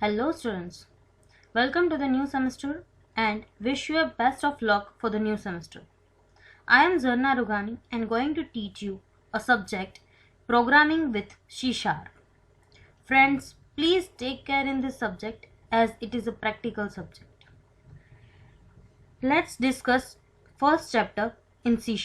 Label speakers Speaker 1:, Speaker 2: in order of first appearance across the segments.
Speaker 1: Hello students, welcome to the new semester and wish you a best of luck for the new semester. I am Zarna Rugani and going to teach you a subject programming with C#. Friends, please take care in this subject as it is a practical subject. Let's discuss first chapter in C#,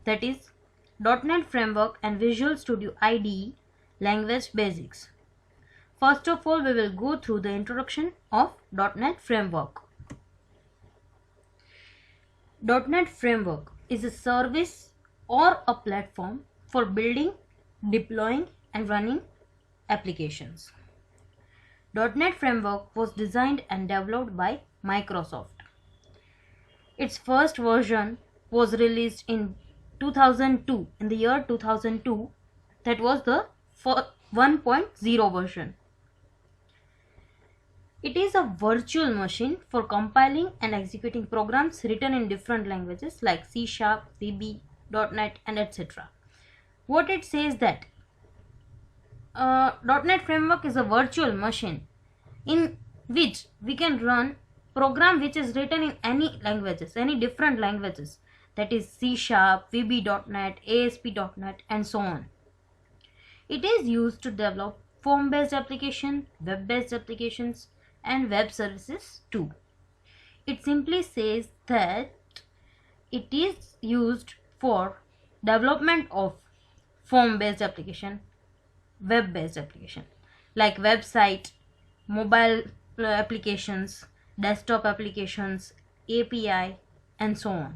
Speaker 1: that is .NET Framework and Visual Studio IDE Language Basics. First of all, we will go through the introduction of .NET Framework. .NET Framework is a service or a platform for building, deploying and running applications. .NET Framework was designed and developed by Microsoft. Its first version was released in 2002, in the year 2002, that was the 1.0 version. It is a virtual machine for compiling and executing programs written in different languages like C#, VB, .NET and etc. What it says that .NET Framework is a virtual machine in which we can run program which is written in any languages, any different languages, that is C#, VB.NET, ASP.NET and so on. It is used to develop form-based applications, web-based applications and web services too. It simply says that it is used for development of form-based application, web-based application like website, mobile applications, desktop applications, API and so on.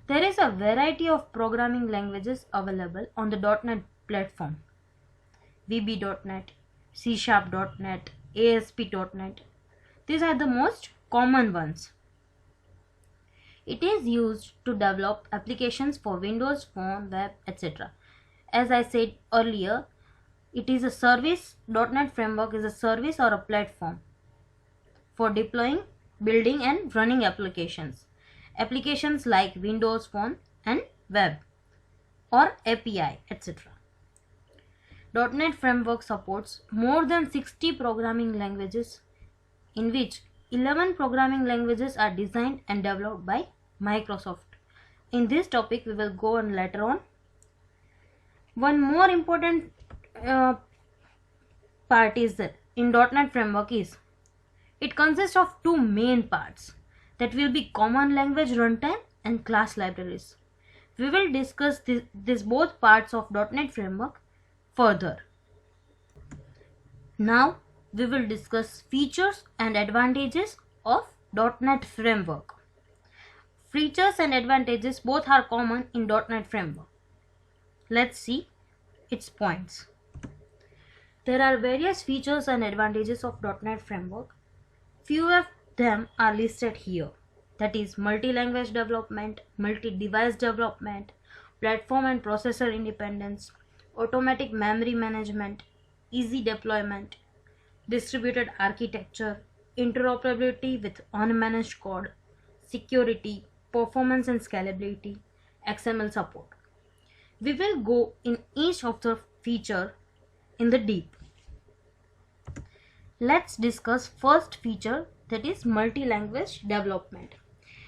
Speaker 1: There is a variety of programming languages available on the .NET platform. VB.NET, C#.NET, ASP.NET. These are the most common ones. It is used to develop applications for Windows Phone, web, etc. As I said earlier, it is a service. .NET Framework is a service or a platform for deploying, building and running applications. Applications like Windows Phone and web or API, etc. .NET Framework supports more than 60 programming languages, in which 11 programming languages are designed and developed by Microsoft. In this topic we will go on later on. One more important part is that in .NET Framework is it consists of two main parts, that will be common language runtime and class libraries. We will discuss this both parts of .NET Framework further. Now we will discuss features and advantages of .NET Framework. Features and advantages both are common in .NET Framework. Let's see its points. There are various features and advantages of .NET Framework. Few of them are listed here, that is multi-language development, multi-device development, platform and processor independence, automatic memory management, easy deployment, distributed architecture, interoperability with unmanaged code, security, performance and scalability, XML support. We will go in each of the feature in the deep. Let's discuss first feature, that is multi-language development.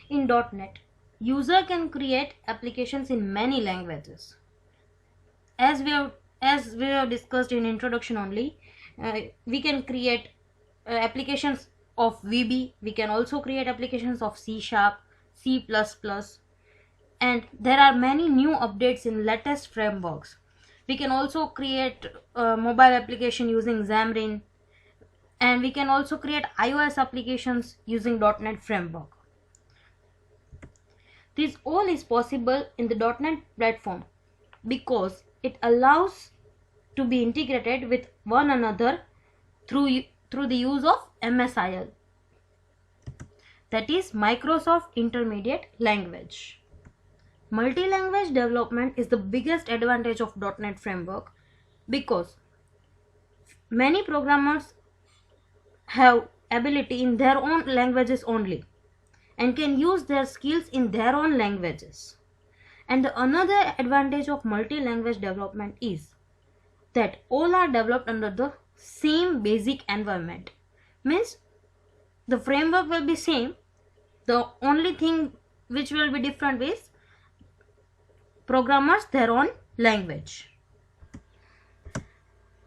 Speaker 1: In .NET, user can create applications in many languages. As we have discussed in introduction only, we can create applications of VB. We can also create applications of C#, C++, and there are many new updates in latest frameworks. We can also create mobile application using Xamarin, and we can also create iOS applications using .NET Framework. This all is possible in the .NET platform because it allows to be integrated with one another through the use of MSIL, that is Microsoft Intermediate Language. Multi-language development is the biggest advantage of .NET Framework because many programmers have ability in their own languages only and can use their skills in their own languages. And another advantage of multi-language development is that all are developed under the same basic environment. Means the framework will be same. The only thing which will be different is programmers their own language.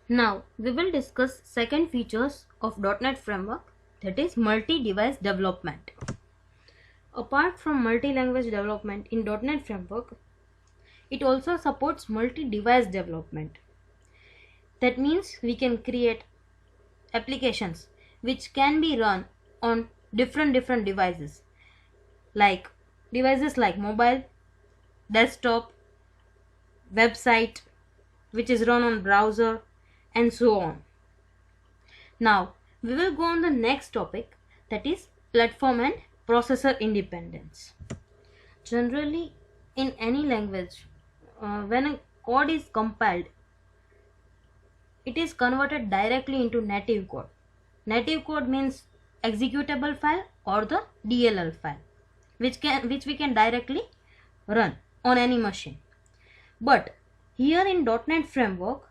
Speaker 1: Now we will discuss second features of .NET framework, that is multi-device development. Apart from multi-language development in .NET framework, it also supports multi-device development. That means we can create applications which can be run on different devices, like mobile, desktop, website which is run on browser, and so on. Now we will go on the next topic, that is platform and processor independence. Generally in any language, when a code is compiled, it is converted directly into native code. Native code means executable file or the DLL file, which we can directly run on any machine. But here in .NET framework,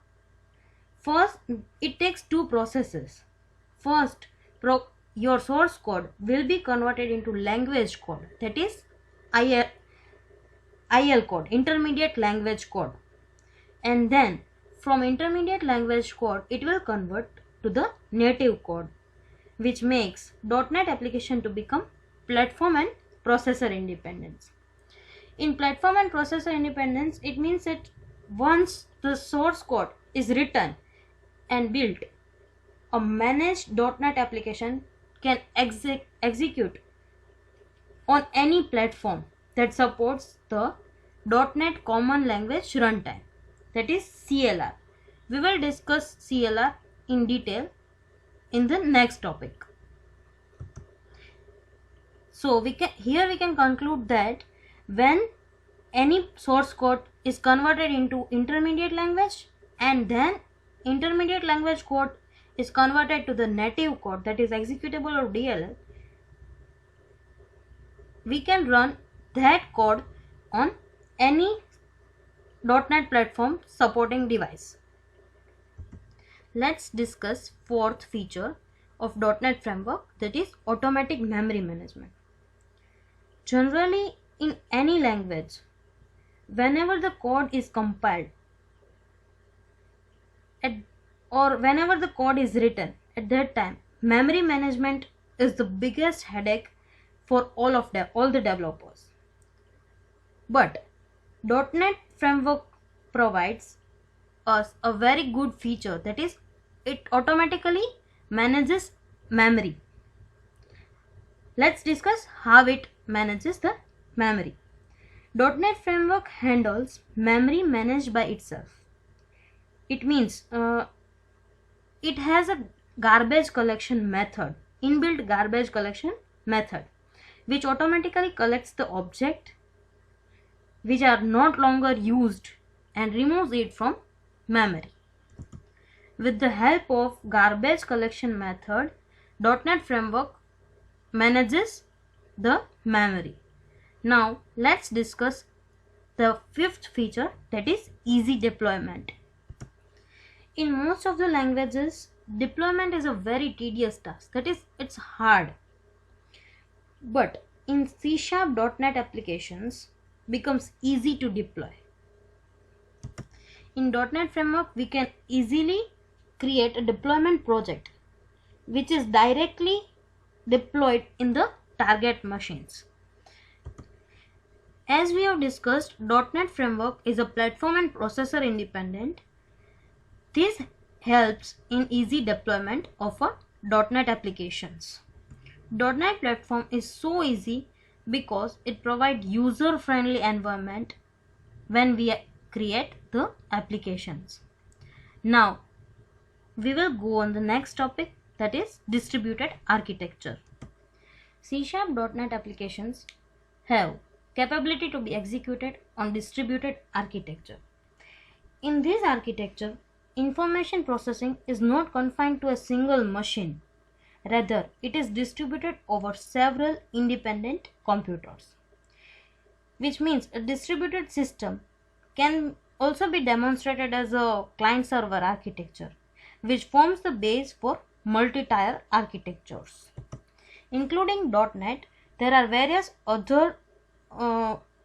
Speaker 1: first it takes two processes. First, your source code will be converted into language code, that is IL code, intermediate language code, and then from intermediate language code it will convert to the native code, which makes .NET application to become platform and processor independence. In platform and processor independence, it means that once the source code is written and built, a managed .NET application can execute on any platform that supports the .NET Common Language Runtime, that is CLR. We will discuss CLR in detail in the next topic. So we can conclude that when any source code is converted into intermediate language and then intermediate language code is converted to the native code, that is executable or DLL, we can run that code on any .NET platform supporting device. Let's discuss fourth feature of .NET framework, that is automatic memory management. Generally in any language, whenever the code is compiled or whenever the code is written, at that time memory management is the biggest headache for all the developers. But .NET framework provides us a very good feature, that is it automatically manages memory. Let's discuss how it manages the memory. .NET framework handles memory managed by itself. It means it has a garbage collection method, inbuilt garbage collection method, which automatically collects the object which are not longer used and removes it from memory. With the help of garbage collection method, .NET framework manages the memory. Now let's discuss the fifth feature, that is easy deployment. In most of the languages, deployment is a very tedious task, that is it's hard. But in C# .NET applications becomes easy to deploy. In .NET framework, we can easily create a deployment project which is directly deployed in the target machines. As we have discussed, .NET framework is a platform and processor independent. This helps in easy deployment of a .NET applications. .NET platform is so easy because it provides user-friendly environment when we create the applications. Now we will go on the next topic, that is distributed architecture. C# .NET applications have capability to be executed on distributed architecture. In this architecture, information processing is not confined to a single machine. Rather, it is distributed over several independent computers, which means a distributed system can also be demonstrated as a client-server architecture, which forms the base for multi-tier architectures. Including .NET, there are various other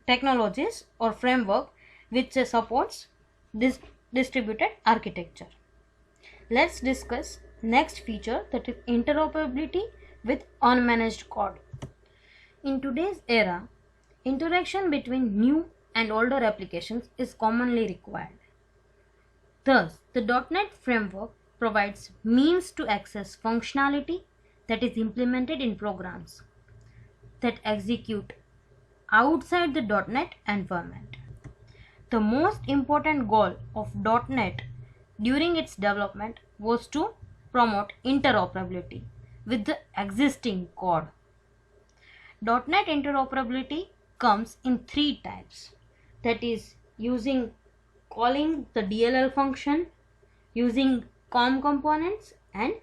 Speaker 1: technologies or framework which supports this distributed architecture. Let's discuss next feature, that is interoperability with unmanaged code. In today's era, interaction between new and older applications is commonly required. Thus, the .NET framework provides means to access functionality that is implemented in programs that execute outside the .NET environment. The most important goal of .NET during its development was to promote interoperability with the existing code. .NET interoperability comes in three types, that is calling the DLL function, using COM components, and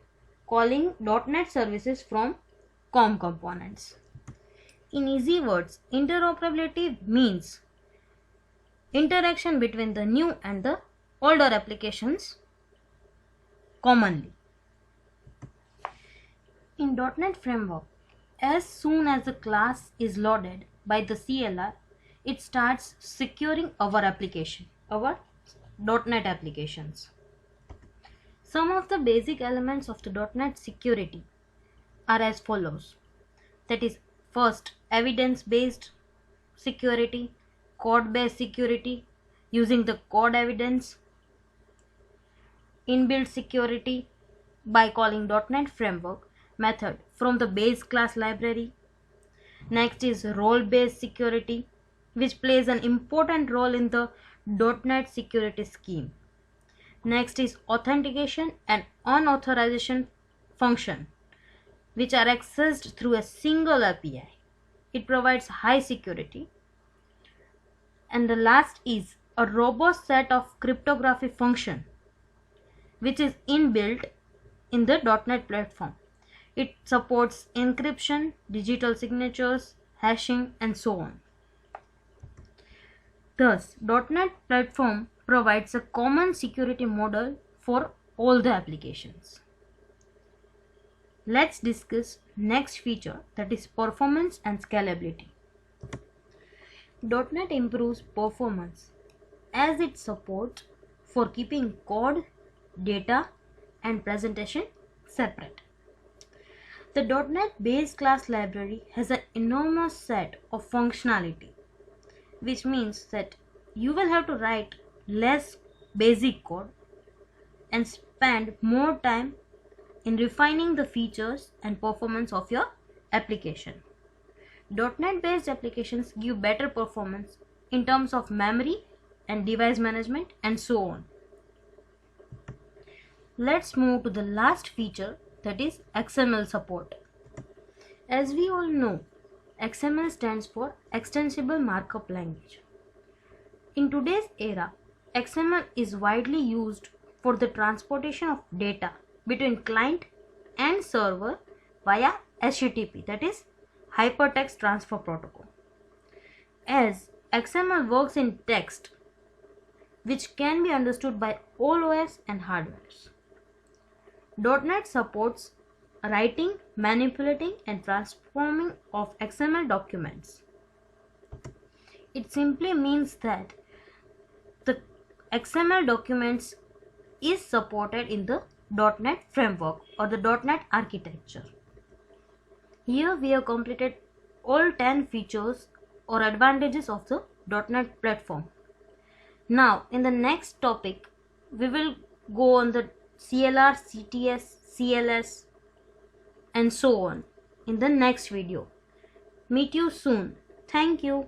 Speaker 1: calling .NET services from COM components. In easy words, interoperability means interaction between the new and the older applications commonly. In .NET framework, as soon as the class is loaded by the CLR, it starts securing our application, our .NET applications. Some of the basic elements of the .NET security are as follows. That is, first, evidence-based security, code-based security using the code evidence, inbuilt security by calling .NET framework method from the base class library. Next is role-based security, which plays an important role in the .NET security scheme. Next is authentication and unauthorization function, which are accessed through a single API. It provides high security. And the last is a robust set of cryptography function, which is inbuilt in the .NET platform. It supports encryption, digital signatures, hashing, and so on. Thus, .NET platform provides a common security model for all the applications. Let's discuss next feature, that is performance and scalability. .NET improves performance as it supports for keeping code, data, and presentation separate. The .NET base class library has an enormous set of functionality, which means that you will have to write less basic code and spend more time in refining the features and performance of your application. .NET based applications give better performance in terms of memory and device management and so on. Let's move to the last feature, that is XML support. As we all know, XML stands for Extensible Markup Language. In today's era, XML is widely used for the transportation of data between client and server via HTTP, that is Hypertext Transfer Protocol. As XML works in text, which can be understood by all OS and hardwares. .NET supports writing, manipulating, and transforming of XML documents. It simply means that the XML documents is supported in the .NET framework or the .NET architecture. Here we have completed all 10 features or advantages of the .NET platform. Now in the next topic we will go on the CLR, CTS, CLS and so on in the next video. Meet you soon. Thank you.